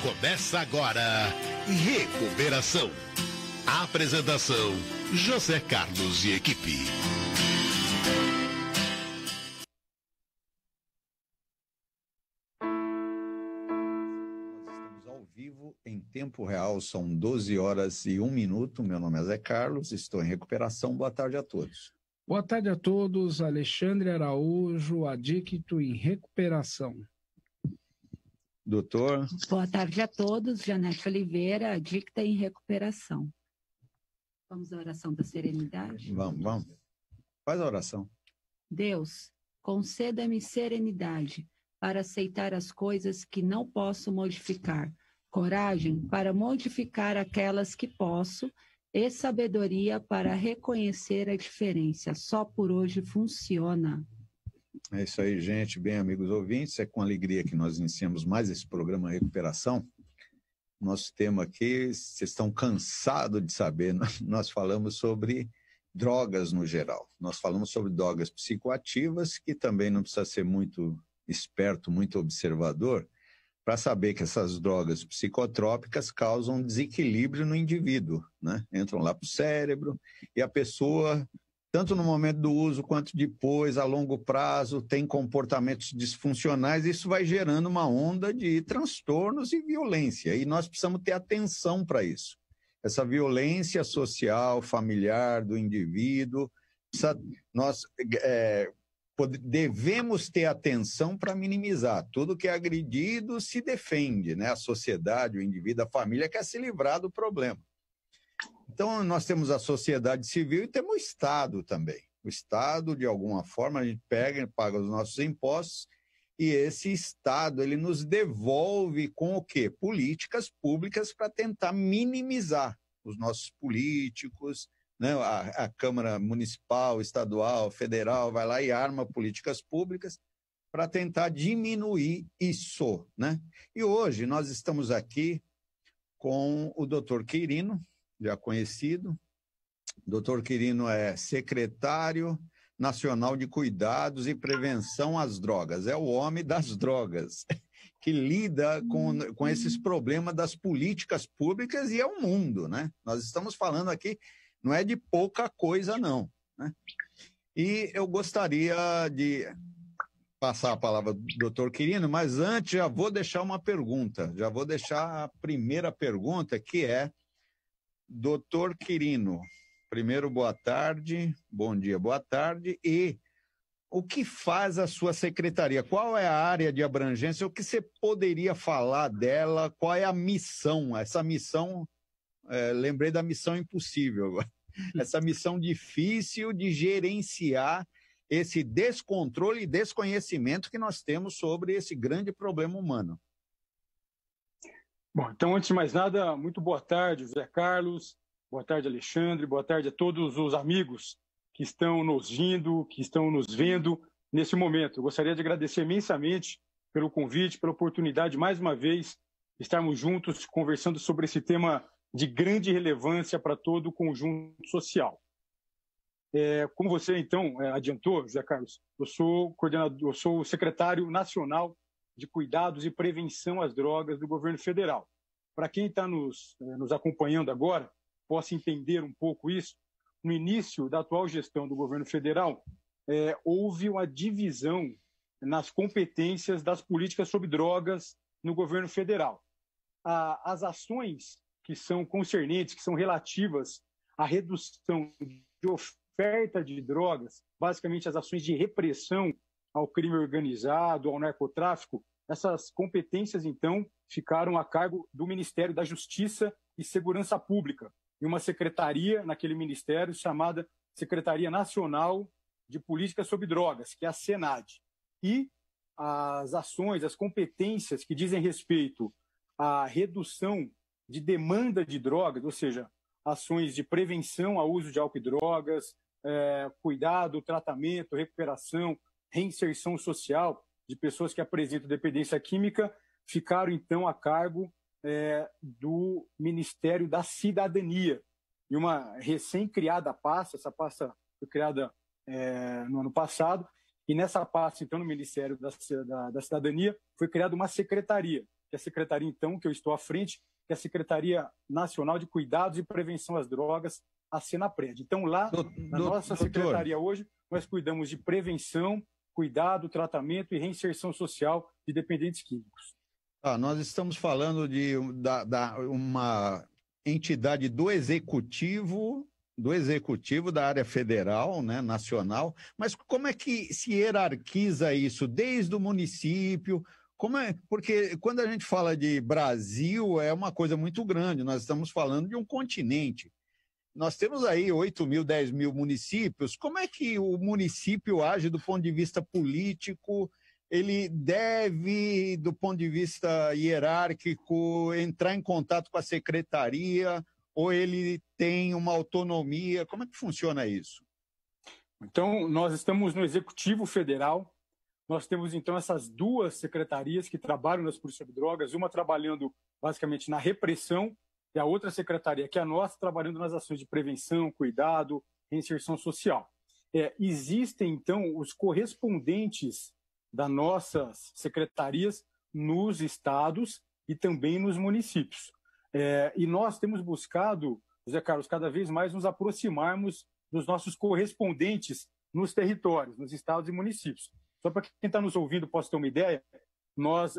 Começa agora, Recuperação. Apresentação, José Carlos e equipe. Nós estamos ao vivo, em tempo real, são 12 horas e 1 minuto. Meu nome é Zé Carlos, estou em recuperação. Boa tarde a todos. Boa tarde a todos, Alexandre Araújo, adicto em recuperação. Doutor. Boa tarde a todos, Janete Oliveira, adicta em recuperação. Vamos à oração da serenidade? Vamos. Faz a oração. Deus, conceda-me serenidade para aceitar as coisas que não posso modificar, coragem para modificar aquelas que posso e sabedoria para reconhecer a diferença. Só por hoje funciona. É isso aí, gente. Bem, amigos ouvintes, é com alegria que nós iniciamos mais esse programa Recuperação. Nosso tema aqui, vocês estão cansados de saber, nós falamos sobre drogas no geral. Nós falamos sobre drogas psicoativas, que também não precisa ser muito esperto, muito observador, para saber que essas drogas psicotrópicas causam desequilíbrio no indivíduo, né? Entram lá para o cérebro e a pessoa, tanto no momento do uso quanto depois, a longo prazo, tem comportamentos disfuncionais. Isso vai gerando uma onda de transtornos e violência. E nós precisamos ter atenção para isso. Essa violência social, familiar do indivíduo, nós devemos ter atenção para minimizar. Tudo que é agredido se defende, né? A sociedade, o indivíduo, a família quer se livrar do problema. Então, nós temos a sociedade civil e temos o Estado também. O Estado, de alguma forma, a gente paga os nossos impostos e esse Estado, ele nos devolve com o quê? Políticas públicas para tentar minimizar os nossos políticos, né? A Câmara Municipal, Estadual, Federal vai lá e arma políticas públicas para tentar diminuir isso, né? E hoje nós estamos aqui com o Dr. Quirino, já conhecido. Dr. Quirino é secretário nacional de cuidados e prevenção às drogas. É o homem das drogas, que lida com esses problemas das políticas públicas e é o mundo, né? Nós estamos falando aqui, não é de pouca coisa, não, né? E eu gostaria de passar a palavra do Dr. Quirino, mas antes já vou deixar uma pergunta. Já vou deixar a primeira pergunta, que é: Doutor Quirino, primeiro, boa tarde, bom dia, boa tarde. E o que faz a sua secretaria? Qual é a área de abrangência? O que você poderia falar dela? Qual é a missão? Essa missão, lembrei da missão impossível agora. Essa missão difícil de gerenciar esse descontrole e desconhecimento que nós temos sobre esse grande problema humano. Bom, então, antes de mais nada, muito boa tarde, Zé Carlos, boa tarde, Alexandre, boa tarde a todos os amigos que estão nos vindo, que estão nos vendo nesse momento. Eu gostaria de agradecer imensamente pelo convite, pela oportunidade, mais uma vez, de estarmos juntos conversando sobre esse tema de grande relevância para todo o conjunto social. Como você, então, adiantou, Zé Carlos, eu sou o secretário nacional de Cuidados e Prevenção às Drogas do Governo Federal. Para quem está nos acompanhando agora, possa entender um pouco isso, no início da atual gestão do Governo Federal, houve uma divisão nas competências das políticas sobre drogas no Governo Federal. As ações que são concernentes, que são relativas à redução de oferta de drogas, basicamente as ações de repressão ao crime organizado, ao narcotráfico, essas competências, então, ficaram a cargo do Ministério da Justiça e Segurança Pública, e uma secretaria naquele ministério chamada Secretaria Nacional de Política sobre Drogas, que é a SENAD. E as ações, as competências que dizem respeito à redução de demanda de drogas, ou seja, ações de prevenção ao uso de álcool e drogas, cuidado, tratamento, recuperação, reinserção social de pessoas que apresentam dependência química, ficaram, então, a cargo do Ministério da Cidadania. E uma recém-criada pasta, essa pasta foi criada no ano passado, e nessa pasta, então, no Ministério da Cidadania, foi criada uma secretaria, que é a secretaria, então, que eu estou à frente, que é a Secretaria Nacional de Cuidados e Prevenção às Drogas, a Senapred. Então, lá, na nossa secretaria hoje, nós cuidamos de prevenção, cuidado, tratamento e reinserção social de dependentes químicos. Nós estamos falando de uma entidade do executivo da área federal, né, nacional, mas como é que se hierarquiza isso desde o município? Porque quando a gente fala de Brasil, é uma coisa muito grande, nós estamos falando de um continente. Nós temos aí 8 mil, 10 mil municípios. Como é que o município age do ponto de vista político? Ele deve, do ponto de vista hierárquico, entrar em contato com a secretaria ou ele tem uma autonomia? Como é que funciona isso? Então, nós estamos no Executivo Federal. Nós temos, então, essas duas secretarias que trabalham nas polícias de drogas, uma trabalhando basicamente na repressão e a outra secretaria, que é a nossa, trabalhando nas ações de prevenção, cuidado, reinserção social. Existem, então, os correspondentes das nossas secretarias nos estados e também nos municípios. E nós temos buscado, José Carlos, cada vez mais nos aproximarmos dos nossos correspondentes nos territórios, nos estados e municípios. Só para quem está nos ouvindo possa ter uma ideia, nós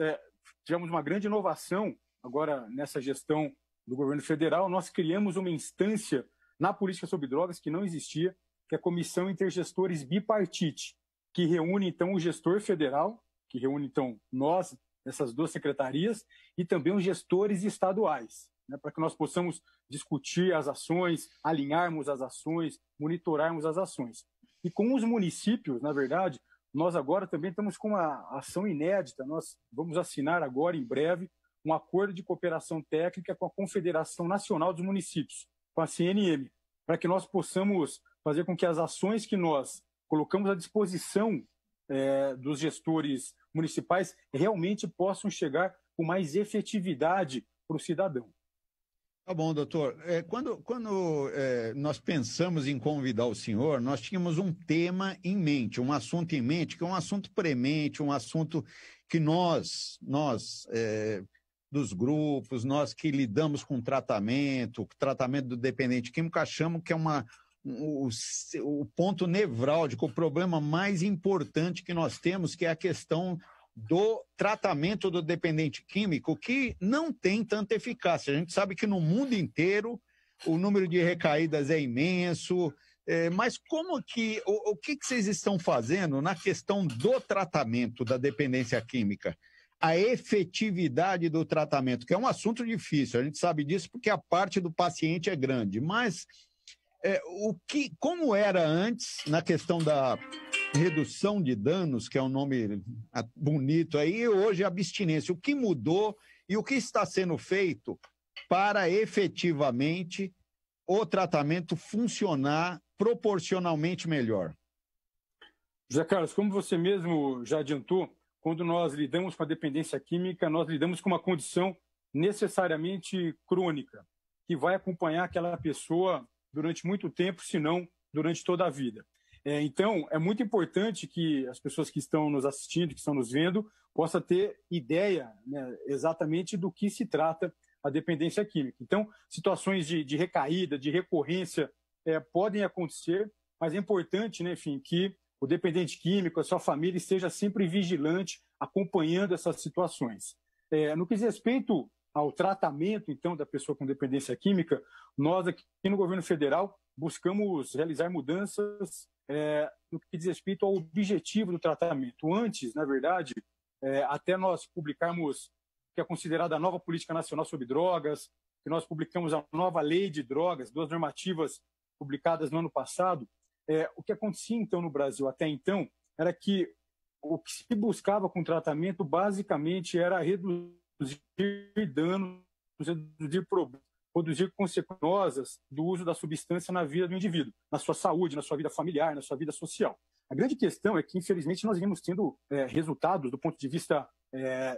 tivemos uma grande inovação agora nessa gestão do governo federal. Nós criamos uma instância na política sobre drogas que não existia, que é a Comissão Intergestores Bipartite, que reúne, então, o gestor federal, que reúne, então, nós, essas duas secretarias, e também os gestores estaduais, né, para que nós possamos discutir as ações, alinharmos as ações, monitorarmos as ações. E com os municípios, na verdade, nós agora também estamos com uma ação inédita. Nós vamos assinar agora, em breve, um acordo de cooperação técnica com a Confederação Nacional dos Municípios, com a CNM, para que nós possamos fazer com que as ações que nós colocamos à disposição dos gestores municipais realmente possam chegar com mais efetividade para o cidadão. Tá bom, doutor. Quando nós pensamos em convidar o senhor, nós tínhamos um tema em mente, um assunto em mente, que é um assunto premente, um assunto que nós dos grupos, nós que lidamos com tratamento do dependente químico, achamos que é o ponto nevrálgico, o problema mais importante que nós temos, que é a questão do tratamento do dependente químico, que não tem tanta eficácia. A gente sabe que no mundo inteiro o número de recaídas é imenso, mas o que vocês estão fazendo na questão do tratamento da dependência química? A efetividade do tratamento, que é um assunto difícil, a gente sabe disso porque a parte do paciente é grande, mas como era antes na questão da redução de danos, que é um nome bonito aí, e hoje a abstinência, o que mudou e o que está sendo feito para efetivamente o tratamento funcionar proporcionalmente melhor? José Carlos, como você mesmo já adiantou, quando nós lidamos com a dependência química, nós lidamos com uma condição necessariamente crônica, que vai acompanhar aquela pessoa durante muito tempo, se não durante toda a vida. Então, é muito importante que as pessoas que estão nos assistindo, que estão nos vendo, possam ter ideia, né, exatamente do que se trata a dependência química. Então, situações de recaída, de recorrência, podem acontecer, mas é importante, né, enfim, que o dependente químico, a sua família, esteja sempre vigilante, acompanhando essas situações. No que diz respeito ao tratamento, então, da pessoa com dependência química, nós aqui no governo federal buscamos realizar mudanças no que diz respeito ao objetivo do tratamento. Antes, na verdade, até nós publicarmos o que é considerada a nova Política Nacional sobre Drogas, que nós publicamos a nova Lei de Drogas, 2 normativas publicadas no ano passado, o que acontecia, então, no Brasil até então, era que o que se buscava com o tratamento, basicamente, era reduzir danos, reduzir problemas, reduzir consequências do uso da substância na vida do indivíduo, na sua saúde, na sua vida familiar, na sua vida social. A grande questão é que, infelizmente, nós vimos tendo resultados do ponto de vista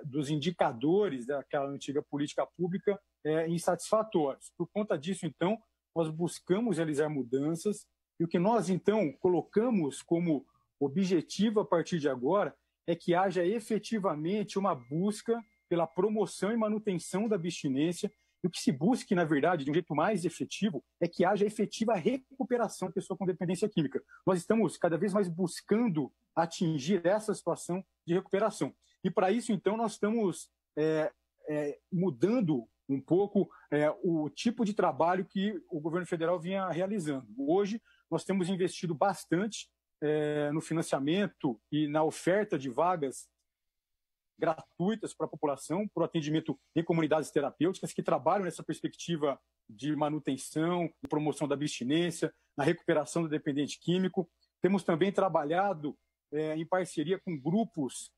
dos indicadores daquela antiga política pública insatisfatórios. Por conta disso, então, nós buscamos realizar mudanças e o que nós, então, colocamos como objetivo a partir de agora é que haja efetivamente uma busca pela promoção e manutenção da abstinência. E o que se busque, na verdade, de um jeito mais efetivo, é que haja efetiva recuperação da pessoa com dependência química. Nós estamos cada vez mais buscando atingir essa situação de recuperação. E para isso, então, nós estamos mudando um pouco o tipo de trabalho que o governo federal vinha realizando. Hoje, nós temos investido bastante no financiamento e na oferta de vagas gratuitas para a população, para o atendimento em comunidades terapêuticas que trabalham nessa perspectiva de manutenção, de promoção da abstinência, na recuperação do dependente químico. Temos também trabalhado em parceria com grupos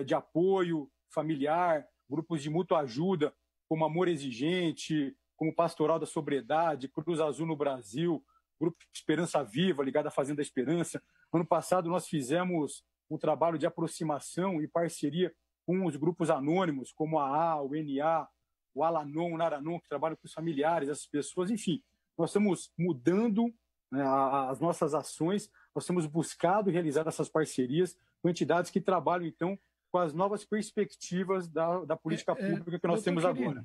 de apoio familiar, grupos de mútua ajuda, como Amor Exigente, como Pastoral da Sobriedade, Cruz Azul no Brasil, Grupo Esperança Viva, ligado à Fazenda Esperança. Ano passado, nós fizemos um trabalho de aproximação e parceria com os grupos anônimos, como a AA, o NA, o Alanon, o Naranon, que trabalham com os familiares, essas pessoas. Enfim, nós estamos mudando, né, as nossas ações, nós temos buscado realizar essas parcerias com entidades que trabalham, então, com as novas perspectivas da política pública que nós temos agora.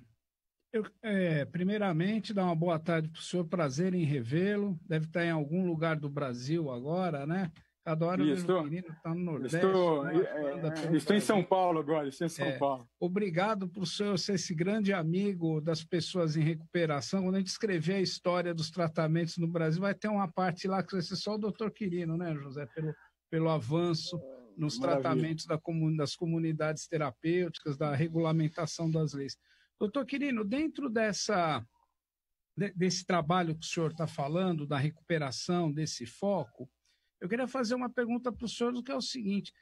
Primeiramente, dar uma boa tarde para o senhor, prazer em revê-lo. Deve estar em algum lugar do Brasil agora, né? Cada hora o menino está no Nordeste. Estou em São Paulo agora, estou em São Paulo. Obrigado por o senhor ser esse grande amigo das pessoas em recuperação. Quando a gente escrever a história dos tratamentos no Brasil, vai ter uma parte lá que vai ser só o doutor Quirino, né, José? Pelo avanço nos tratamentos das comunidades terapêuticas, da regulamentação das leis. Doutor Quirino, dentro desse trabalho que o senhor está falando, da recuperação, desse foco, eu queria fazer uma pergunta para o senhor, que é o seguinte: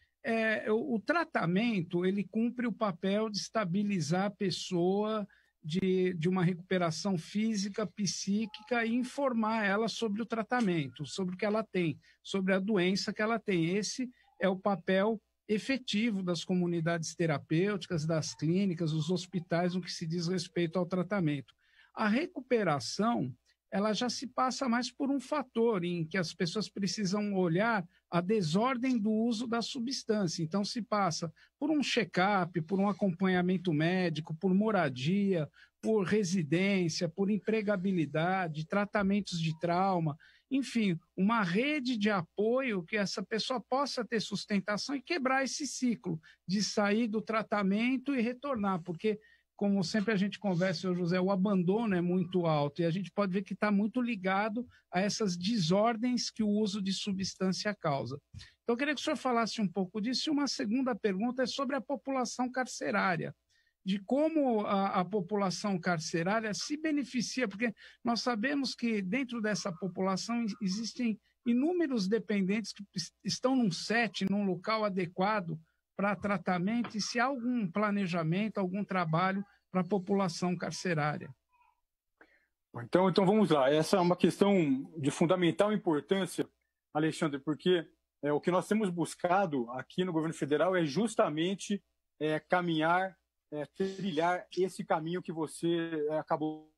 o tratamento, ele cumpre o papel de estabilizar a pessoa de uma recuperação física, psíquica e informar ela sobre o tratamento, sobre o que ela tem, sobre a doença que ela tem. Esse é o papel efetivo das comunidades terapêuticas, das clínicas, dos hospitais, no que se diz respeito ao tratamento. A recuperação, ela já se passa mais por um fator em que as pessoas precisam olhar a desordem do uso da substância. Então, se passa por um check-up, por um acompanhamento médico, por moradia, por residência, por empregabilidade, tratamentos de trauma, enfim, uma rede de apoio que essa pessoa possa ter sustentação e quebrar esse ciclo de sair do tratamento e retornar, porque, como sempre a gente conversa, senhor José, o abandono é muito alto e a gente pode ver que está muito ligado a essas desordens que o uso de substância causa. Então, eu queria que o senhor falasse um pouco disso. E uma segunda pergunta é sobre a população carcerária, de como a população carcerária se beneficia, porque nós sabemos que dentro dessa população existem inúmeros dependentes que estão num set, num local adequado para tratamento, e se há algum planejamento, algum trabalho para a população carcerária. Então vamos lá. Essa é uma questão de fundamental importância, Alexandre, porque o que nós temos buscado aqui no governo federal é justamente caminhar, trilhar esse caminho que você acabou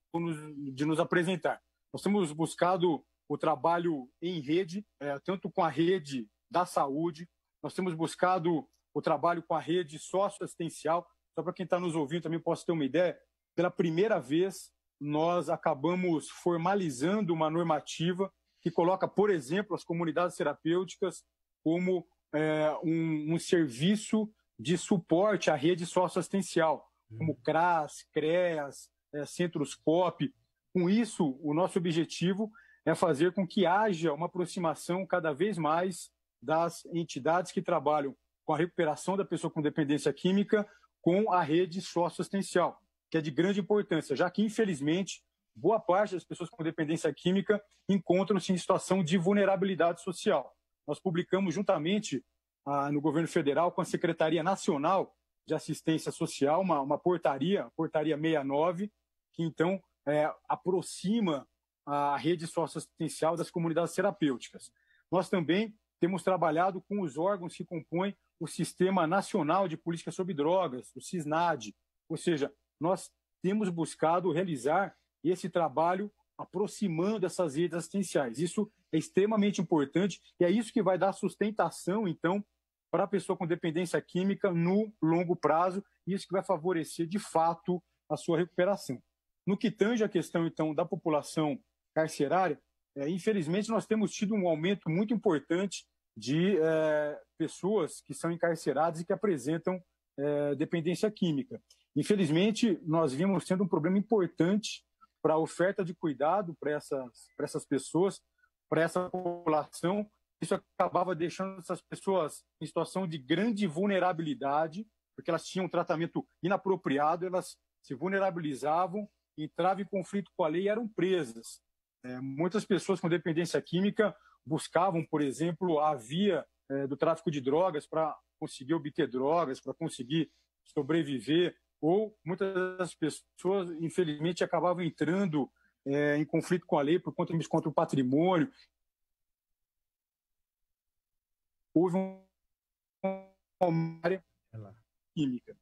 de nos apresentar. Nós temos buscado o trabalho em rede, tanto com a rede da saúde, nós temos buscado o trabalho com a rede socioassistencial. Só para quem está nos ouvindo também possa ter uma ideia, pela primeira vez nós acabamos formalizando uma normativa que coloca, por exemplo, as comunidades terapêuticas como um serviço de suporte à rede socioassistencial, como CRAS, CREAS, Centros COP. Com isso, o nosso objetivo é fazer com que haja uma aproximação cada vez mais das entidades que trabalham com a recuperação da pessoa com dependência química com a rede socioassistencial, que é de grande importância, já que, infelizmente, boa parte das pessoas com dependência química encontram-se em situação de vulnerabilidade social. Nós publicamos juntamente no governo federal com a Secretaria Nacional de Assistência Social uma portaria 69, que então aproxima a rede socioassistencial das comunidades terapêuticas. Nós também temos trabalhado com os órgãos que compõem o Sistema Nacional de Política sobre Drogas, o SISNAD, ou seja, nós temos buscado realizar esse trabalho aproximando essas redes assistenciais. Isso é extremamente importante e é isso que vai dar sustentação, então, para a pessoa com dependência química no longo prazo, e isso que vai favorecer, de fato, a sua recuperação. No que tange a questão, então, da população carcerária, infelizmente, nós temos tido um aumento muito importante de pessoas que são encarceradas e que apresentam dependência química. Infelizmente, nós vimos sendo um problema importante para a oferta de cuidado para essas pessoas, para essa população. Isso acabava deixando essas pessoas em situação de grande vulnerabilidade, porque elas tinham um tratamento inapropriado, elas se vulnerabilizavam, entravam em conflito com a lei e eram presas. Muitas pessoas com dependência química buscavam, por exemplo, a via do tráfico de drogas para conseguir obter drogas, para conseguir sobreviver, ou muitas das pessoas, infelizmente, acabavam entrando em conflito com a lei por conta contra o patrimônio. Houve uma área química.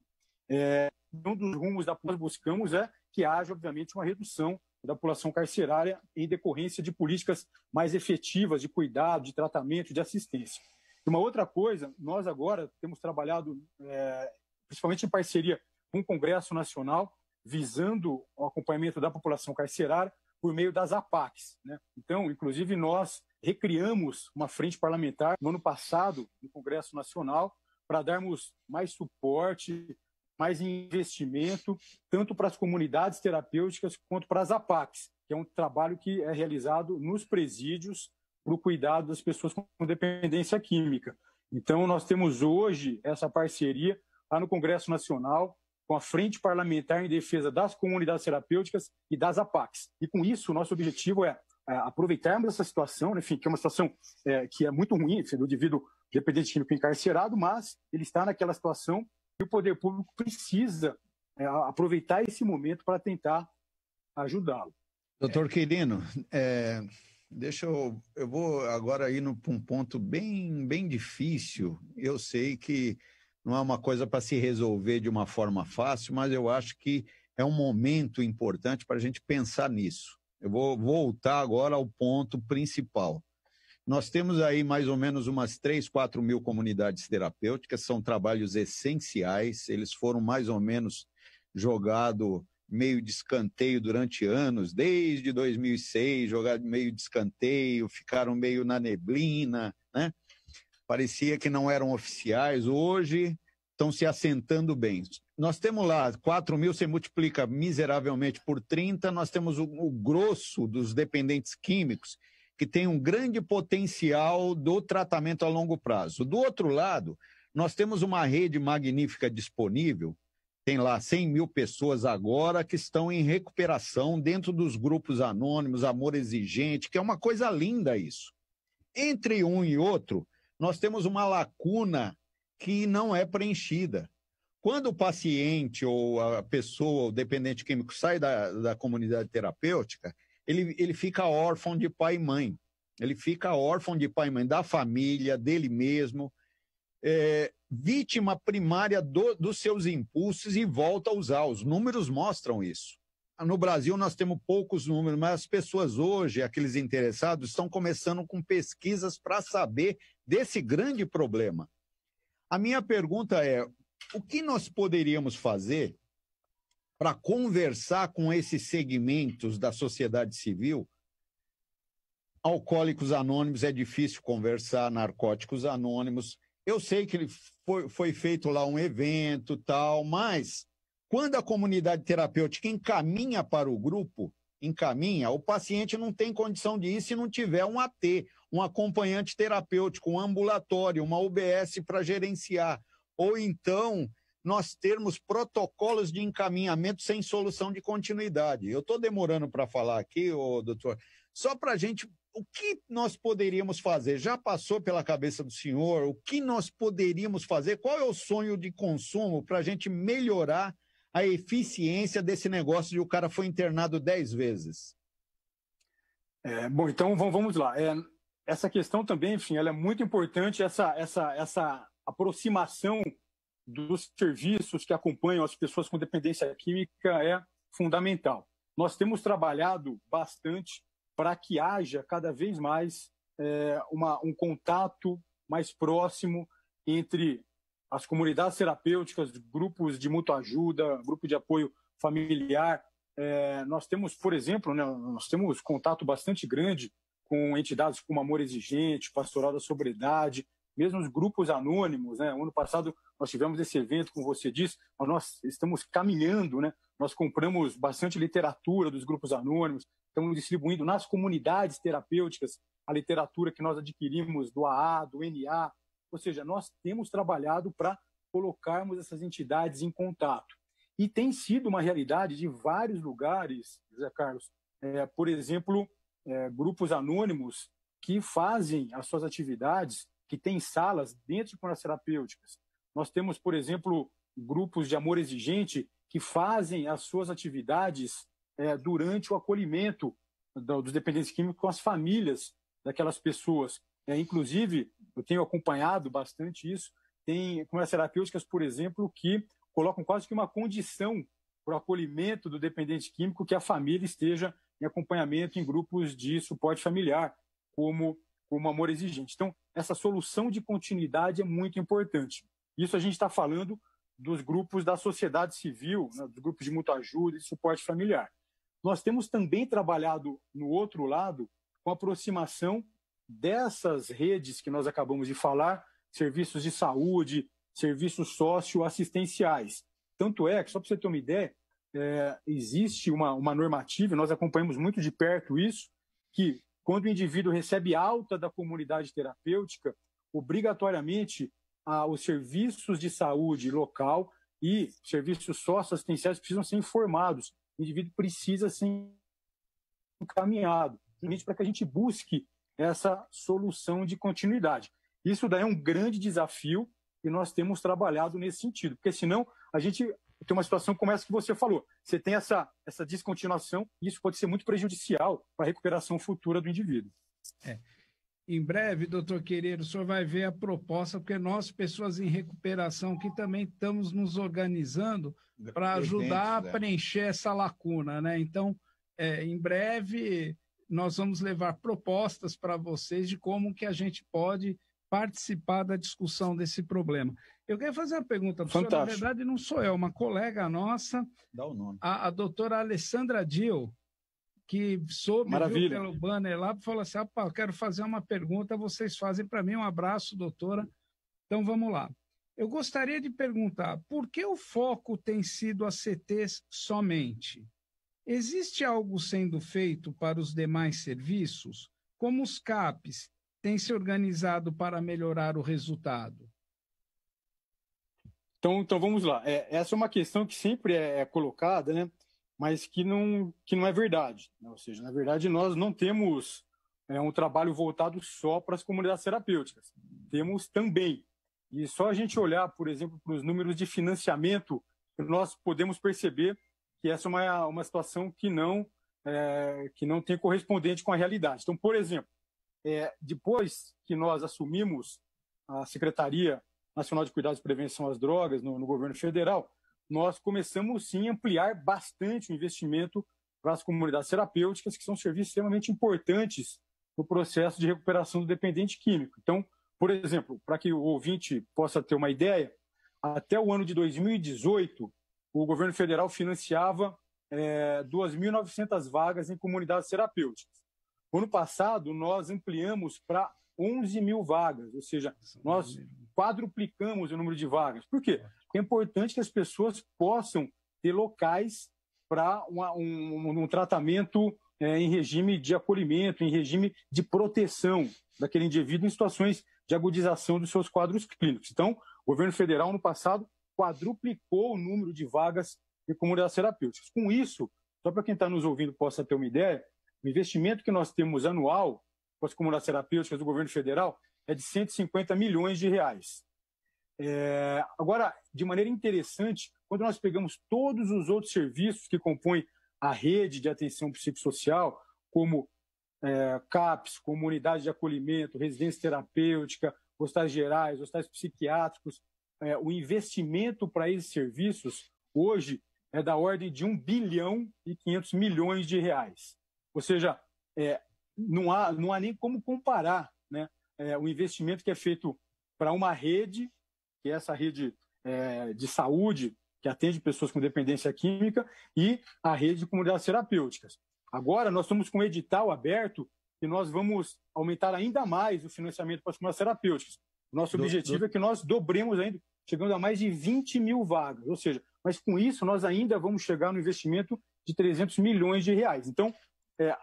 Um dos rumos que nós buscamos é que haja, obviamente, uma redução da população carcerária em decorrência de políticas mais efetivas de cuidado, de tratamento, de assistência. E uma outra coisa, nós agora temos trabalhado, principalmente em parceria com o Congresso Nacional, visando o acompanhamento da população carcerária por meio das APACs, né? Então, inclusive, nós recriamos uma frente parlamentar no ano passado, no Congresso Nacional, para darmos mais suporte, mais investimento, tanto para as comunidades terapêuticas quanto para as APACs, que é um trabalho que é realizado nos presídios para o cuidado das pessoas com dependência química. Então, nós temos hoje essa parceria lá no Congresso Nacional, com a Frente Parlamentar em Defesa das Comunidades Terapêuticas e das APACs. E com isso, o nosso objetivo é aproveitarmos essa situação, enfim, que é uma situação que é muito ruim, do indivíduo dependente químico encarcerado, mas ele está naquela situação e o poder público precisa aproveitar esse momento para tentar ajudá-lo. Doutor Quirino, eu vou agora ir para um ponto bem difícil. Eu sei que não é uma coisa para se resolver de uma forma fácil, mas eu acho que é um momento importante para a gente pensar nisso. Eu vou voltar agora ao ponto principal. Nós temos aí mais ou menos umas 3, 4 mil comunidades terapêuticas, são trabalhos essenciais, eles foram mais ou menos jogados meio de escanteio durante anos, desde 2006, jogados meio de escanteio, ficaram meio na neblina, né? Parecia que não eram oficiais, hoje estão se assentando bem. Nós temos lá 4 mil, você multiplica miseravelmente por 30, nós temos o grosso dos dependentes químicos, que tem um grande potencial do tratamento a longo prazo. Do outro lado, nós temos uma rede magnífica disponível, tem lá 100 mil pessoas agora que estão em recuperação dentro dos grupos anônimos, Amor Exigente, que é uma coisa linda isso. Entre um e outro, nós temos uma lacuna que não é preenchida. Quando o paciente ou a pessoa, o dependente químico, sai da comunidade terapêutica, ele fica órfão de pai e mãe. Ele fica órfão de pai e mãe, da família, dele mesmo, vítima primária dos seus impulsos e volta a usar. Os números mostram isso. No Brasil nós temos poucos números, mas as pessoas hoje, aqueles interessados, estão começando com pesquisas para saber desse grande problema. A minha pergunta é, o que nós poderíamos fazer para conversar com esses segmentos da sociedade civil? Alcoólicos Anônimos é difícil conversar, Narcóticos Anônimos. Eu sei que foi feito lá um evento, tal, mas quando a comunidade terapêutica encaminha para o grupo, o paciente não tem condição de ir se não tiver um AT, um acompanhante terapêutico, um ambulatório, uma UBS para gerenciar. Ou então nós termos protocolos de encaminhamento sem solução de continuidade. Eu estou demorando para falar aqui, doutor, só para a gente, o que nós poderíamos fazer? Já passou pela cabeça do senhor? O que nós poderíamos fazer? Qual é o sonho de consumo para a gente melhorar a eficiência desse negócio de o cara foi internado 10 vezes? Bom, então vamos lá. Essa questão também, enfim, ela é muito importante, essa aproximação dos serviços que acompanham as pessoas com dependência química é fundamental. Nós temos trabalhado bastante para que haja cada vez mais um contato mais próximo entre as comunidades terapêuticas, grupos de mútua ajuda, grupo de apoio familiar. Nós temos, por exemplo, né, nós temos contato bastante grande com entidades como Amor Exigente, Pastoral da Sobriedade, mesmo os grupos anônimos, né? O ano passado nós tivemos esse evento, como você disse, nós estamos caminhando, né? Nós compramos bastante literatura dos grupos anônimos, estamos distribuindo nas comunidades terapêuticas a literatura que nós adquirimos do AA, do NA, ou seja, nós temos trabalhado para colocarmos essas entidades em contato. E tem sido uma realidade de vários lugares, José Carlos, por exemplo, grupos anônimos que fazem as suas atividades, que têm salas dentro de comunidades terapêuticas. Nós temos, por exemplo, grupos de Amor Exigente que fazem as suas atividades durante o acolhimento dos dependentes químicos com as famílias daquelas pessoas. Inclusive, eu tenho acompanhado bastante isso, tem comunidades terapêuticas, por exemplo, que colocam quase que uma condição para o acolhimento do dependente químico que a família esteja em acompanhamento em grupos de suporte familiar, como Amor Exigente. Então, essa solução de continuidade é muito importante. Isso a gente está falando dos grupos da sociedade civil, né, dos grupos de mútua ajuda e de suporte familiar. Nós temos também trabalhado no outro lado com a aproximação dessas redes que nós acabamos de falar, serviços de saúde, serviços socioassistenciais. Tanto é que, só para você ter uma ideia, existe uma normativa, nós acompanhamos muito de perto isso, que quando o indivíduo recebe alta da comunidade terapêutica, obrigatoriamente os serviços de saúde local e serviços socioassistenciais precisam ser informados. O indivíduo precisa ser encaminhado, para que a gente busque essa solução de continuidade. Isso daí é um grande desafio e nós temos trabalhado nesse sentido, porque senão a gente tem uma situação como essa que você falou. Você tem essa descontinuação e isso pode ser muito prejudicial para a recuperação futura do indivíduo. Em breve, doutor Quereiro, o senhor vai ver a proposta, porque nós, pessoas em recuperação, que também estamos nos organizando para ajudar a preencher essa lacuna, né? Então, em breve, nós vamos levar propostas para vocês de como que a gente pode participar da discussão desse problema. Eu quero fazer uma pergunta para o senhor, na verdade não sou eu, uma colega nossa, dá o nome. A doutora Alessandra Dil, que soube, viu pelo banner lá, falou assim, eu quero fazer uma pergunta, vocês fazem para mim. Um abraço, doutora. Então, vamos lá. Eu gostaria de perguntar, por que o foco tem sido as CTs somente? Existe algo sendo feito para os demais serviços? Como os CAPs têm se organizado para melhorar o resultado? Então vamos lá. Essa é uma questão que sempre é colocada, né? Mas que não é verdade. Né? Ou seja, na verdade, nós não temos um trabalho voltado só para as comunidades terapêuticas. Temos também. E só a gente olhar, por exemplo, para os números de financiamento, nós podemos perceber que essa é uma situação que não tem correspondente com a realidade. Então, por exemplo, depois que nós assumimos a Secretaria Nacional de Cuidados e Prevenção às Drogas no governo federal, nós começamos, sim, a ampliar bastante o investimento para as comunidades terapêuticas, que são serviços extremamente importantes no processo de recuperação do dependente químico. Então, por exemplo, para que o ouvinte possa ter uma ideia, até o ano de 2018, o governo federal financiava 2.900 vagas em comunidades terapêuticas. No ano passado, nós ampliamos para 11 mil vagas, ou seja, nós quadruplicamos o número de vagas. Por quê? Porque é importante que as pessoas possam ter locais para um tratamento em regime de acolhimento, em regime de proteção daquele indivíduo em situações de agudização dos seus quadros clínicos. Então, o governo federal, no passado, quadruplicou o número de vagas em comunidades terapêuticas. Com isso, só para quem está nos ouvindo possa ter uma ideia, o investimento que nós temos anual com as comunidades terapêuticas do governo federal é de 150 milhões de reais. Agora, de maneira interessante, quando nós pegamos todos os outros serviços que compõem a rede de atenção psicossocial, como CAPS, comunidade de acolhimento, residência terapêutica, hospitais gerais, hospitais psiquiátricos, o investimento para esses serviços hoje é da ordem de 1 bilhão e 500 milhões de reais. Ou seja, não há nem como comparar, né, o investimento que é feito para uma rede, que é essa rede de saúde, que atende pessoas com dependência química, e a rede de comunidades terapêuticas. Agora, nós estamos com um edital aberto e nós vamos aumentar ainda mais o financiamento para as comunidades terapêuticas. Nosso objetivo é que nós dobremos ainda, chegando a mais de 20 mil vagas. Ou seja, mas com isso nós ainda vamos chegar no investimento de 300 milhões de reais. Então,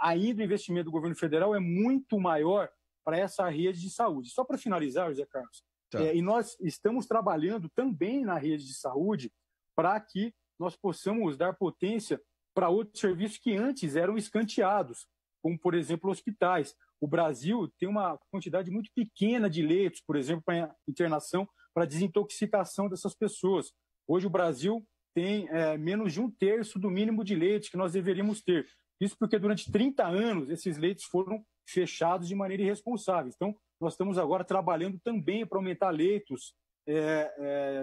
ainda o investimento do governo federal é muito maior para essa rede de saúde. Só para finalizar, José Carlos, e nós estamos trabalhando também na rede de saúde para que nós possamos dar potência para outros serviços que antes eram escanteados, como, por exemplo, hospitais. O Brasil tem uma quantidade muito pequena de leitos, por exemplo, para internação, para desintoxicação dessas pessoas. Hoje o Brasil tem menos de 1/3 do mínimo de leitos que nós deveríamos ter. Isso porque durante 30 anos esses leitos foram fechados de maneira irresponsável. Então, nós estamos agora trabalhando também para aumentar leitos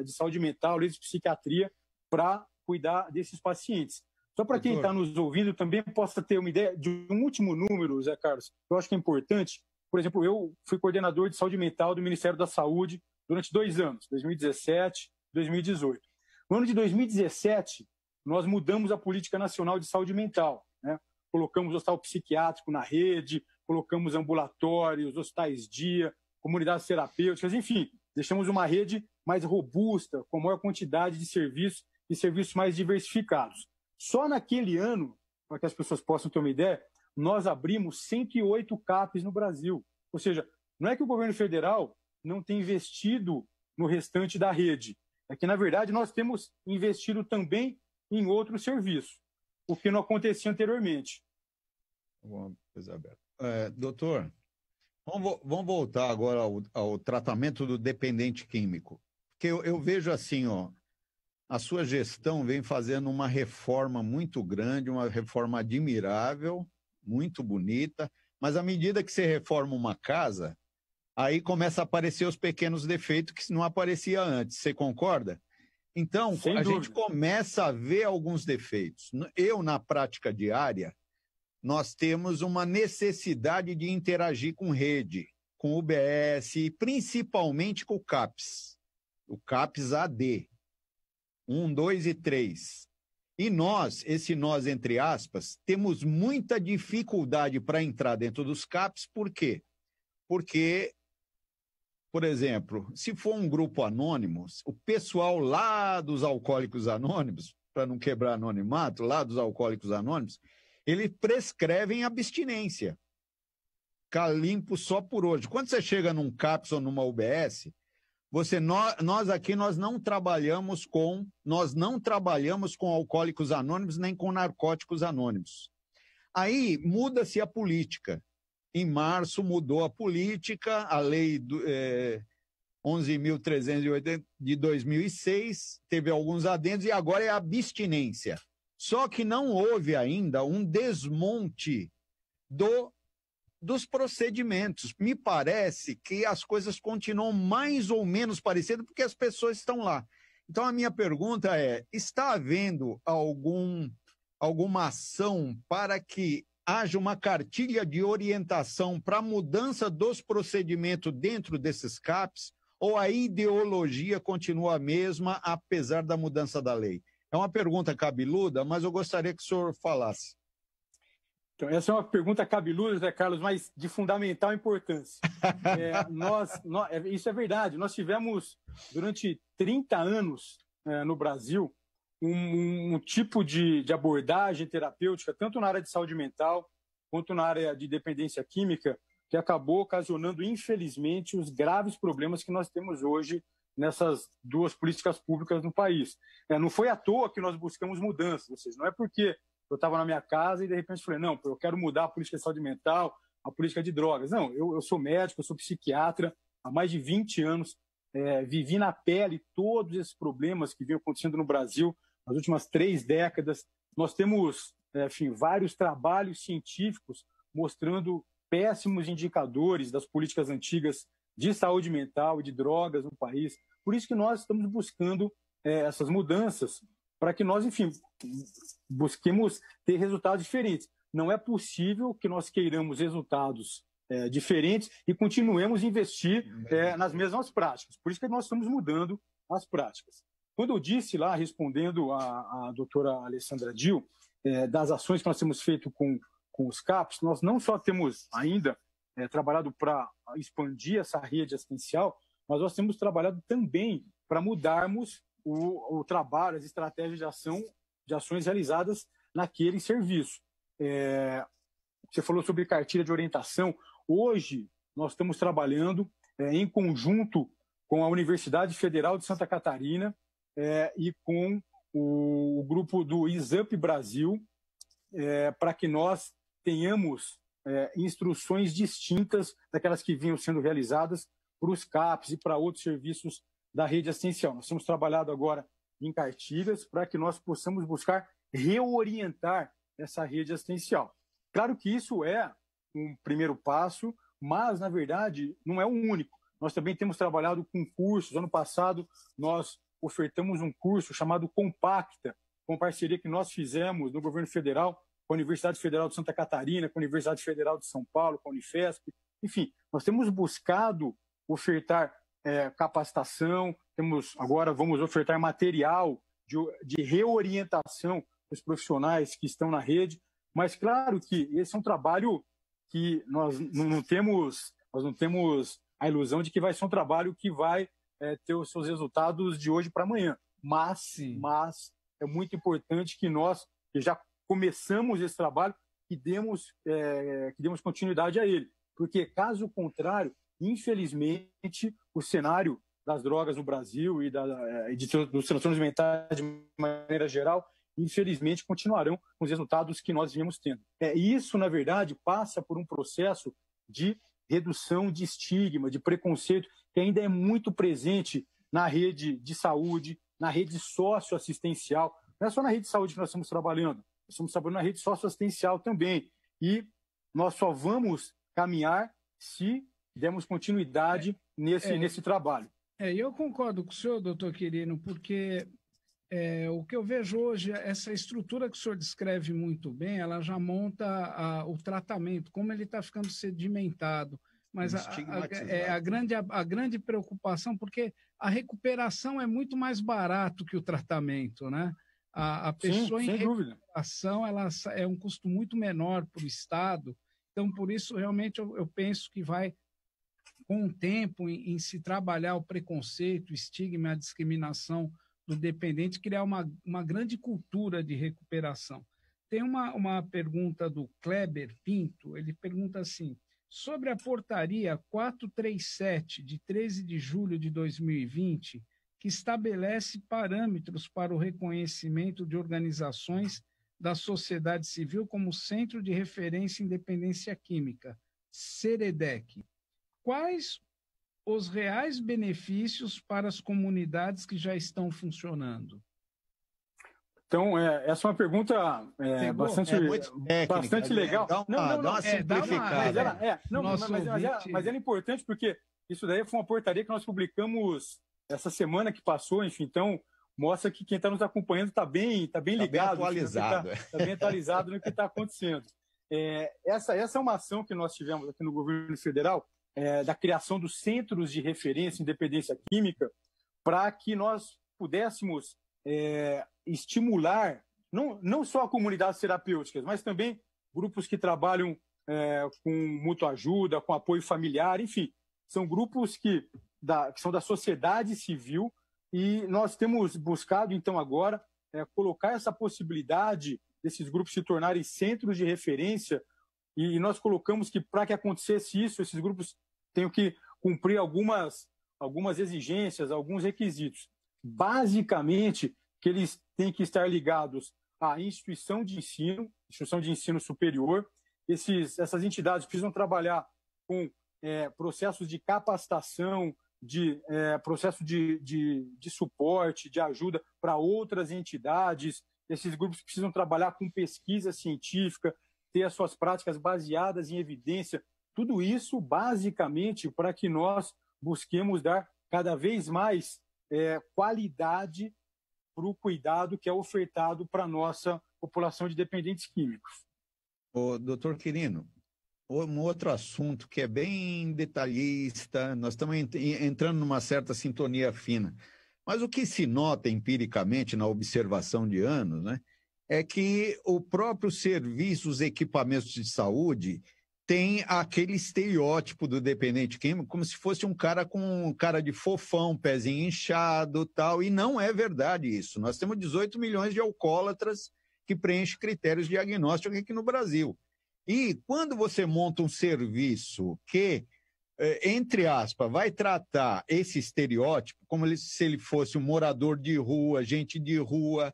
de saúde mental, leitos de psiquiatria, para cuidar desses pacientes. Só para quem está nos ouvindo também possa ter uma ideia de um último número, Zé Carlos, que eu acho que é importante. Por exemplo, eu fui coordenador de saúde mental do Ministério da Saúde durante 2 anos, 2017 e 2018. No ano de 2017, nós mudamos a Política Nacional de Saúde Mental, né? Colocamos hospital psiquiátrico na rede, colocamos ambulatórios, hospitais-dia, comunidades terapêuticas, enfim, deixamos uma rede mais robusta, com maior quantidade de serviços e serviços mais diversificados. Só naquele ano, para que as pessoas possam ter uma ideia, nós abrimos 108 CAPs no Brasil. Ou seja, não é que o governo federal não tem investido no restante da rede, é que, na verdade, nós temos investido também em outros serviços, o que não acontecia anteriormente. Doutor, vamos voltar agora ao tratamento do dependente químico. Porque eu vejo assim, a sua gestão vem fazendo uma reforma muito grande, uma reforma admirável, muito bonita, mas à medida que você reforma uma casa, aí começa a aparecer os pequenos defeitos que não aparecia antes. Você concorda? Então, a gente começa a ver alguns defeitos. Eu, na prática diária, nós temos uma necessidade de interagir com rede, com o UBS e principalmente com o CAPS. O CAPS AD. 1, 2 e 3. E nós entre aspas, temos muita dificuldade para entrar dentro dos CAPs. Por quê? Porque, por exemplo, se for um grupo anônimo, o pessoal lá dos Alcoólicos Anônimos, para não quebrar anonimato, lá dos Alcoólicos Anônimos, eles prescrevem abstinência. Ficar limpo só por hoje. Quando você chega num CAPS ou numa UBS, nós aqui não trabalhamos com alcoólicos anônimos nem com narcóticos anônimos. Aí muda-se a política. Em março mudou a política, a lei 11.380 de 2006 teve alguns adendos e agora é abstinência. Só que não houve ainda um desmonte dos procedimentos. Me parece que as coisas continuam mais ou menos parecidas porque as pessoas estão lá. Então, a minha pergunta é, está havendo alguma ação para que haja uma cartilha de orientação para a mudança dos procedimentos dentro desses CAPs ou a ideologia continua a mesma apesar da mudança da lei? É uma pergunta cabeluda, mas eu gostaria que o senhor falasse. Então, essa é uma pergunta cabeluda, Zé Carlos, mas de fundamental importância. Isso é verdade. Nós tivemos, durante 30 anos no Brasil, um tipo de abordagem terapêutica, tanto na área de saúde mental, quanto na área de dependência química, que acabou ocasionando, infelizmente, os graves problemas que nós temos hoje nessas duas políticas públicas no país. Não foi à toa que nós buscamos mudanças, ou seja, não é porque eu estava na minha casa e, de repente, falei, não, eu quero mudar a política de saúde mental, a política de drogas. Não, eu sou médico, eu sou psiquiatra, há mais de 20 anos, vivi na pele todos esses problemas que vinham acontecendo no Brasil nas últimas 3 décadas. Nós temos, vários trabalhos científicos mostrando péssimos indicadores das políticas antigas de saúde mental e de drogas no país. Por isso que nós estamos buscando essas mudanças, para que nós, busquemos ter resultados diferentes. Não é possível que nós queiramos resultados diferentes e continuemos a investir nas mesmas práticas. Por isso que nós estamos mudando as práticas. Quando eu disse lá, respondendo a doutora Alessandra Dil, das ações que nós temos feito com os CAPs, nós não só temos ainda trabalhado para expandir essa rede assistencial, mas nós temos trabalhado também para mudarmos o trabalho, as estratégias de ações realizadas naquele serviço. Você falou sobre cartilha de orientação. Hoje, nós estamos trabalhando em conjunto com a Universidade Federal de Santa Catarina e com o grupo do ISUP Brasil, para que nós tenhamos instruções distintas daquelas que vinham sendo realizadas para os CAPs e para outros serviços da rede assistencial. Nós temos trabalhado agora em cartilhas para que nós possamos buscar reorientar essa rede assistencial. Claro que isso é um primeiro passo, mas, na verdade, não é o único. Nós também temos trabalhado com cursos. Ano passado, nós ofertamos um curso chamado Compacta, com parceria que nós fizemos no governo federal, com a Universidade Federal de Santa Catarina, com a Universidade Federal de São Paulo, com a Unifesp. Enfim, nós temos buscado ofertar capacitação, agora vamos ofertar material de reorientação para os profissionais que estão na rede, mas claro que esse é um trabalho que nós não temos a ilusão de que vai ser um trabalho que vai ter os seus resultados de hoje para amanhã, mas é muito importante que nós, que já começamos esse trabalho, que demos continuidade a ele, porque caso contrário, infelizmente, o cenário das drogas no Brasil e dos transtornos mentais de maneira geral, infelizmente, continuarão com os resultados que nós viemos tendo. Isso, na verdade, passa por um processo de redução de estigma, de preconceito, que ainda é muito presente na rede de saúde, na rede socioassistencial. Não é só na rede de saúde que nós estamos trabalhando, nós estamos trabalhando na rede socioassistencial também. E nós só vamos caminhar se demos continuidade nesse trabalho. Eu concordo com o senhor, doutor Quirino, porque o que eu vejo hoje, essa estrutura que o senhor descreve muito bem, ela já monta o tratamento, como ele está ficando sedimentado. Mas a grande preocupação, porque a recuperação é muito mais barato que o tratamento, né? A pessoa em recuperação ela é um custo muito menor para o Estado. Então, por isso, realmente, eu penso que vai, com o tempo, em se trabalhar o preconceito, o estigma, a discriminação do dependente, criar uma grande cultura de recuperação. Tem uma pergunta do Kleber Pinto, ele pergunta assim: sobre a portaria 437, de 13 de julho de 2020, que estabelece parâmetros para o reconhecimento de organizações da sociedade civil como Centro de Referência em Dependência Química, CEREDEC. Quais os reais benefícios para as comunidades que já estão funcionando? Então, essa é uma pergunta bastante legal. Dá uma simplificada. Mas ela é importante porque isso daí foi uma portaria que nós publicamos essa semana que passou, enfim, então mostra que quem está nos acompanhando está bem ligado, bem atualizado. Está bem atualizado no que está acontecendo. Essa é uma ação que nós tivemos aqui no governo federal, da criação dos centros de referência em dependência química, para que nós pudéssemos estimular não só comunidades terapêuticas, mas também grupos que trabalham com mútua ajuda, com apoio familiar, enfim, são grupos que são da sociedade civil, e nós temos buscado, então, agora, colocar essa possibilidade desses grupos se tornarem centros de referência, e nós colocamos que, para que acontecesse isso, esses grupos têm que cumprir algumas exigências, alguns requisitos. Basicamente, que eles têm que estar ligados à instituição de ensino superior. Essas entidades precisam trabalhar com processos de capacitação, processo de suporte, de ajuda para outras entidades. Esses grupos precisam trabalhar com pesquisa científica, ter as suas práticas baseadas em evidência. Tudo isso, basicamente, para que nós busquemos dar cada vez mais qualidade para o cuidado que é ofertado para a nossa população de dependentes químicos. Doutor Quirino, um outro assunto que é bem detalhista, nós estamos entrando numa certa sintonia fina. Mas o que se nota empiricamente na observação de anos, né, é que o próprio serviço, os equipamentos de saúde, tem aquele estereótipo do dependente químico, como se fosse um cara com cara de fofão, pezinho inchado, tal, e não é verdade isso. Nós temos 18 milhões de alcoólatras que preenchem critérios diagnósticos aqui no Brasil. E quando você monta um serviço que, entre aspas, vai tratar esse estereótipo como se ele fosse um morador de rua, gente de rua,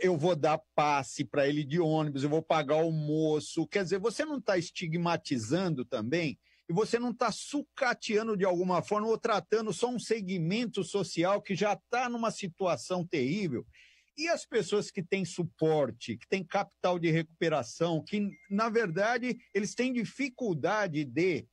eu vou dar passe para ele de ônibus, eu vou pagar almoço. Quer dizer, você não está estigmatizando também e você não está sucateando de alguma forma ou tratando só um segmento social que já está numa situação terrível. E as pessoas que têm suporte, que têm capital de recuperação, que, na verdade, eles têm dificuldade de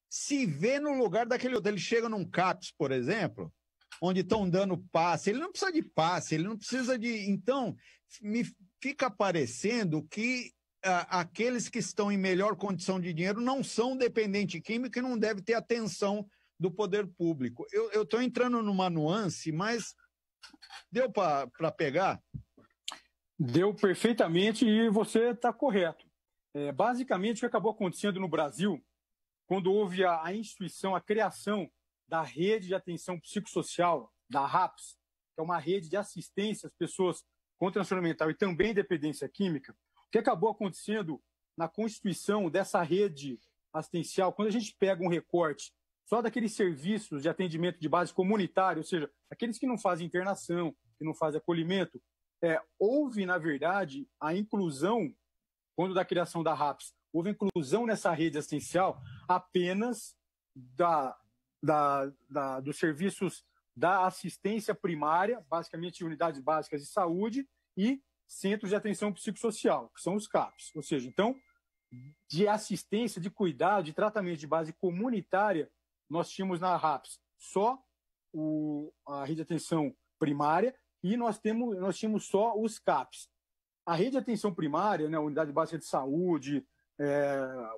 se ver no lugar daquele outro. Ele chega num CAPS, por exemplo, onde estão dando passe. Ele não precisa de passe, ele não precisa de... Então, me fica parecendo que aqueles que estão em melhor condição de dinheiro não são dependente químico e não devem ter atenção do poder público. Eu estou entrando numa nuance, mas... Deu para pegar? Deu perfeitamente e você está correto. Basicamente, o que acabou acontecendo no Brasil, quando houve a instituição, a criação da Rede de Atenção Psicossocial, da RAPS, que é uma rede de assistência às pessoas com transtorno mental e também dependência química, o que acabou acontecendo na constituição dessa rede assistencial, quando a gente pega um recorte só daqueles serviços de atendimento de base comunitária, ou seja, aqueles que não fazem internação, que não fazem acolhimento, houve, na verdade, a inclusão, quando da criação da RAPS, houve inclusão nessa rede assistencial apenas dos serviços da assistência primária, basicamente unidades básicas de saúde, e centros de atenção psicossocial, que são os CAPs. Ou seja, então, de assistência, de cuidado, de tratamento de base comunitária, nós tínhamos na RAPS só a rede de atenção primária e nós tínhamos só os CAPs. A rede de atenção primária, né, a unidade básica de saúde,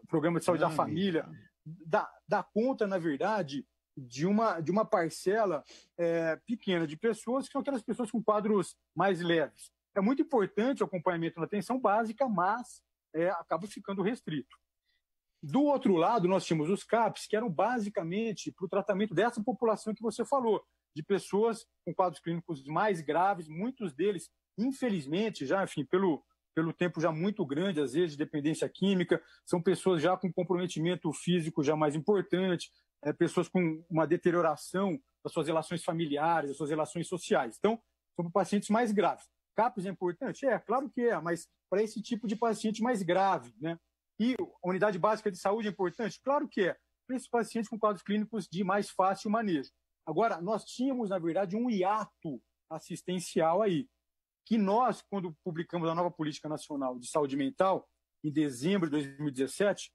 o programa de saúde da família, dá conta, na verdade, de uma parcela pequena de pessoas, que são aquelas pessoas com quadros mais leves. É muito importante o acompanhamento na atenção básica, mas acaba ficando restrito. Do outro lado, nós tínhamos os CAPs, que eram basicamente para o tratamento dessa população que você falou, de pessoas com quadros clínicos mais graves, muitos deles, infelizmente, já, enfim, pelo tempo já muito grande, às vezes, de dependência química, são pessoas já com comprometimento físico já mais importante, pessoas com uma deterioração das suas relações familiares, das suas relações sociais. Então, são pacientes mais graves. CAPs é importante? Claro que mas para esse tipo de paciente mais grave, né? E a unidade básica de saúde é importante? Claro que é, para esses pacientes com quadros clínicos de mais fácil manejo. Agora, nós tínhamos, na verdade, um hiato assistencial aí, que nós, quando publicamos a nova Política Nacional de Saúde Mental, em dezembro de 2017,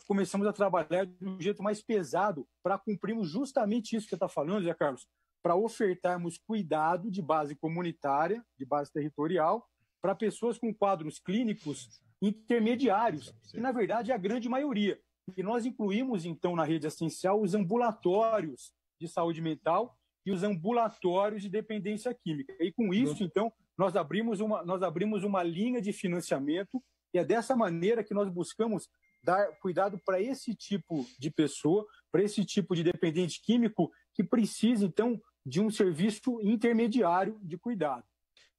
começamos a trabalhar de um jeito mais pesado para cumprirmos justamente isso que você está falando, Zé Carlos, para ofertarmos cuidado de base comunitária, de base territorial, para pessoas com quadros clínicos intermediários, que na verdade é a grande maioria. E nós incluímos, então, na rede assistencial, os ambulatórios de saúde mental e os ambulatórios de dependência química. E com isso, então, nós abrimos uma linha de financiamento e é dessa maneira que nós buscamos dar cuidado para esse tipo de pessoa, para esse tipo de dependente químico que precisa, então, de um serviço intermediário de cuidado.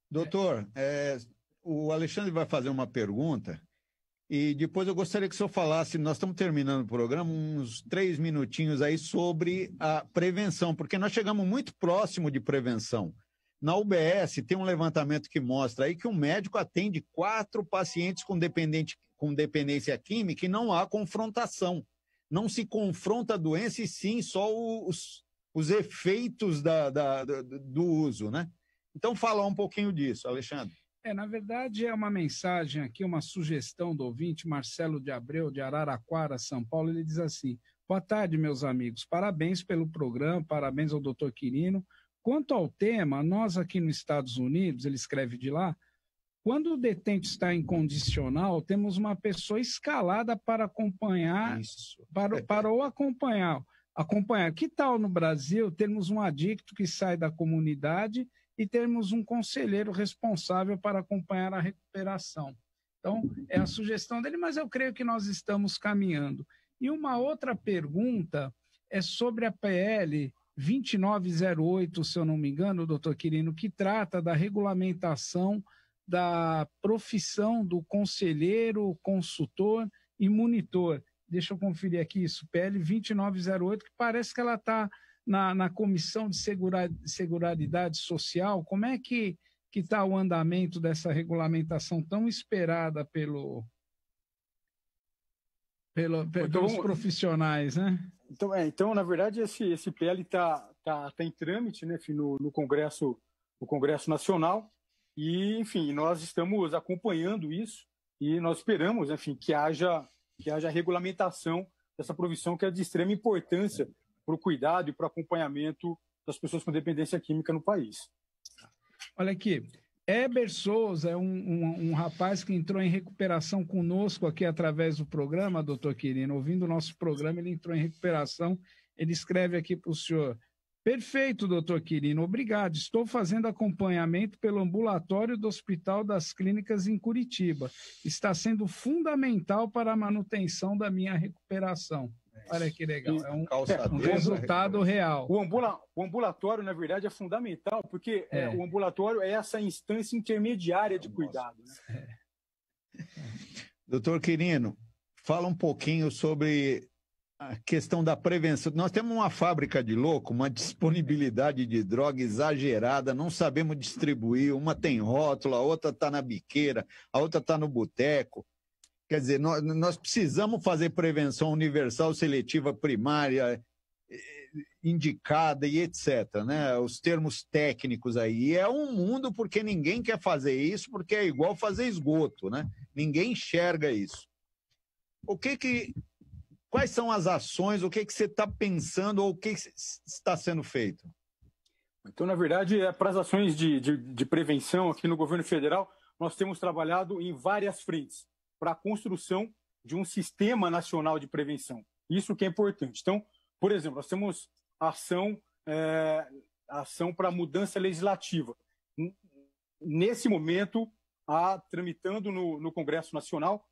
Doutor, o Alexandre vai fazer uma pergunta e depois eu gostaria que o senhor falasse, nós estamos terminando o programa, uns 3 minutinhos aí sobre a prevenção, porque nós chegamos muito próximo de prevenção. Na UBS tem um levantamento que mostra aí que um médico atende 4 pacientes com dependência química e não há confrontação. Não se confronta a doença e sim só os efeitos do uso, né? Então, fala um pouquinho disso, Alexandre. Na verdade, é uma mensagem aqui, uma sugestão do ouvinte, Marcelo de Abreu, de Araraquara, São Paulo. Ele diz assim: boa tarde, meus amigos. Parabéns pelo programa, parabéns ao doutor Quirino. Quanto ao tema, nós aqui nos Estados Unidos, ele escreve de lá, quando o detento está incondicional, temos uma pessoa escalada para acompanhar, para o acompanhar. Que tal no Brasil termos um adicto que sai da comunidade e termos um conselheiro responsável para acompanhar a recuperação? Então, é a sugestão dele, mas eu creio que nós estamos caminhando. E uma outra pergunta é sobre a PL 2908, se eu não me engano, doutor Quirino, que trata da regulamentação da profissão do conselheiro, consultor e monitor. Deixa eu conferir aqui isso, PL 2908, que parece que ela está na Comissão de Seguridade Social. Como é que está o andamento dessa regulamentação tão esperada pelos profissionais, né? Então, na verdade, esse PL está em trâmite, né, no Congresso Nacional, e, enfim, nós estamos acompanhando isso e nós esperamos, enfim, que haja regulamentação dessa profissão que é de extrema importância para o cuidado e para o acompanhamento das pessoas com dependência química no país. Olha aqui, Heber Souza é um rapaz que entrou em recuperação conosco aqui através do programa, doutor Quirino. Ouvindo o nosso programa, ele entrou em recuperação. Ele escreve aqui para o senhor: perfeito, doutor Quirino, obrigado. Estou fazendo acompanhamento pelo ambulatório do Hospital das Clínicas em Curitiba. Está sendo fundamental para a manutenção da minha recuperação. Olha que legal, é um resultado real. O ambulatório, na verdade, é fundamental, porque o ambulatório é essa instância intermediária de cuidado. Né? Doutor Quirino, fala um pouquinho sobre a questão da prevenção. Nós temos uma fábrica de louco, uma disponibilidade de droga exagerada, não sabemos distribuir, uma tem rótulo, a outra está na biqueira, a outra está no boteco. Quer dizer, nós precisamos fazer prevenção universal, seletiva primária, indicada e etc., né? Os termos técnicos aí. E é um mundo porque ninguém quer fazer isso, porque é igual fazer esgoto, né? Ninguém enxerga isso. Quais são as ações, o que você está pensando ou o que está sendo feito? Então, na verdade, para as ações de prevenção aqui no governo federal, nós temos trabalhado em várias frentes para a construção de um sistema nacional de prevenção. Isso que é importante. Então, por exemplo, nós temos ação para mudança legislativa. Nesse momento, tramitando no Congresso Nacional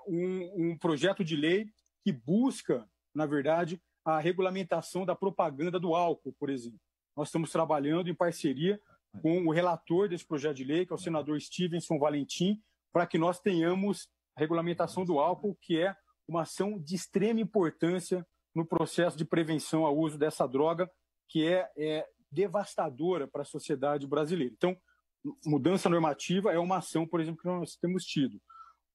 um projeto de lei que busca, na verdade, a regulamentação da propaganda do álcool, por exemplo. Nós estamos trabalhando em parceria com o relator desse projeto de lei, que é o senador Stevenson Valentim, para que nós tenhamos a regulamentação do álcool, que é uma ação de extrema importância no processo de prevenção ao uso dessa droga, que é devastadora para a sociedade brasileira. Então, mudança normativa é uma ação, por exemplo, que nós temos tido.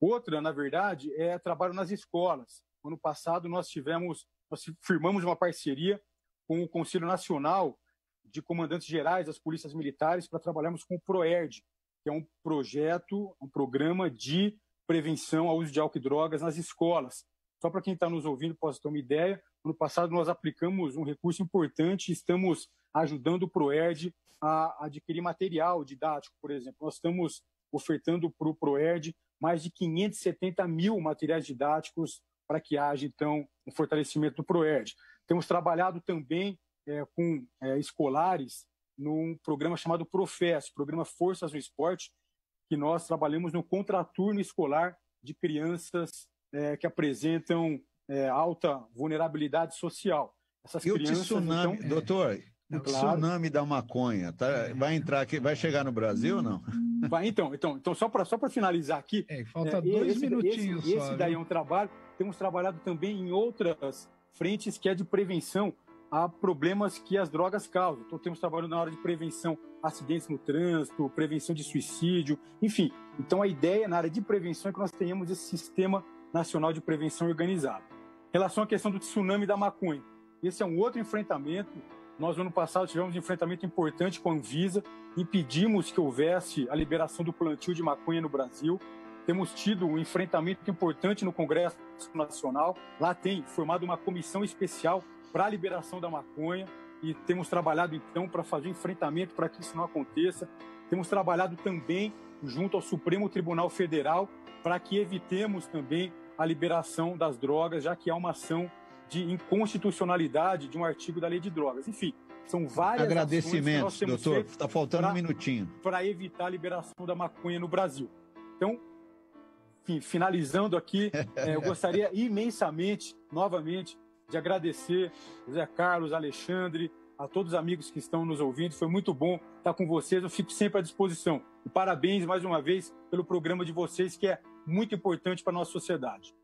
Outra, na verdade, é trabalho nas escolas. Ano passado, nós firmamos uma parceria com o Conselho Nacional de Comandantes Gerais das Polícias Militares para trabalharmos com o PROERD, que é um programa de prevenção ao uso de álcool e drogas nas escolas. Só para quem está nos ouvindo possa ter uma ideia, ano passado nós aplicamos um recurso importante e estamos ajudando o PROERD a adquirir material didático, por exemplo. Nós estamos ofertando para o PROERD mais de 570 mil materiais didáticos para que haja, então, um fortalecimento do PROERD. Temos trabalhado também com escolares num programa chamado PROFES, Programa Forças no Esporte, que nós trabalhamos no contraturno escolar de crianças que apresentam alta vulnerabilidade social. Essas crianças, o tsunami, então, doutor, o tsunami da maconha, tá? Vai entrar aqui, vai chegar no Brasil ou não? Vai, então só para finalizar aqui, falta 2 minutinhos. Esse daí é um trabalho. Temos trabalhado também em outras frentes que é de prevenção a problemas que as drogas causam. Então, temos trabalhado na área de prevenção a acidentes no trânsito, prevenção de suicídio, enfim. Então, a ideia na área de prevenção é que nós tenhamos esse sistema nacional de prevenção organizado. Em relação à questão do tsunami da maconha, esse é um outro enfrentamento. Nós, no ano passado, tivemos um enfrentamento importante com a Anvisa, impedimos que houvesse a liberação do plantio de maconha no Brasil. Temos tido um enfrentamento importante no Congresso Nacional. Lá tem formado uma comissão especial para a liberação da maconha e temos trabalhado, então, para fazer enfrentamento para que isso não aconteça. Temos trabalhado também junto ao Supremo Tribunal Federal para que evitemos também a liberação das drogas, já que há uma ação de inconstitucionalidade de um artigo da Lei de Drogas. Enfim, são várias agradecimentos, doutor. Está faltando um minutinho. Para evitar a liberação da maconha no Brasil. Então, enfim, finalizando aqui, eu gostaria imensamente, novamente, de agradecer José Carlos, Alexandre, a todos os amigos que estão nos ouvindo. Foi muito bom estar com vocês, eu fico sempre à disposição. E parabéns, mais uma vez, pelo programa de vocês, que é muito importante para a nossa sociedade.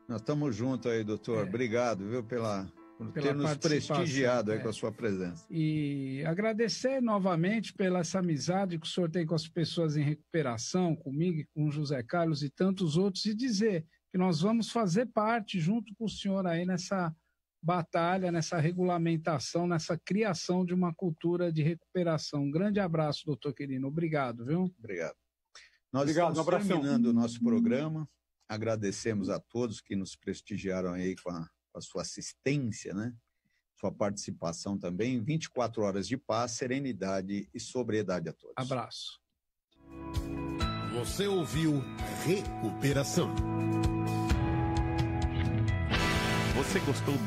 Nós estamos juntos aí, doutor. Obrigado, viu, por ter nos prestigiado aí com a sua presença. E agradecer novamente pela essa amizade que o senhor tem com as pessoas em recuperação, comigo, com o José Carlos e tantos outros, e dizer que nós vamos fazer parte, junto com o senhor aí, nessa batalha, nessa regulamentação, nessa criação de uma cultura de recuperação. Um grande abraço, doutor Quirino. Obrigado, viu? Obrigado. Nós estamos terminando o nosso programa. Agradecemos a todos que nos prestigiaram aí com a sua assistência, né? Sua participação também. 24 horas de paz, serenidade e sobriedade a todos. Abraço. Você ouviu Recuperação. Você gostou desse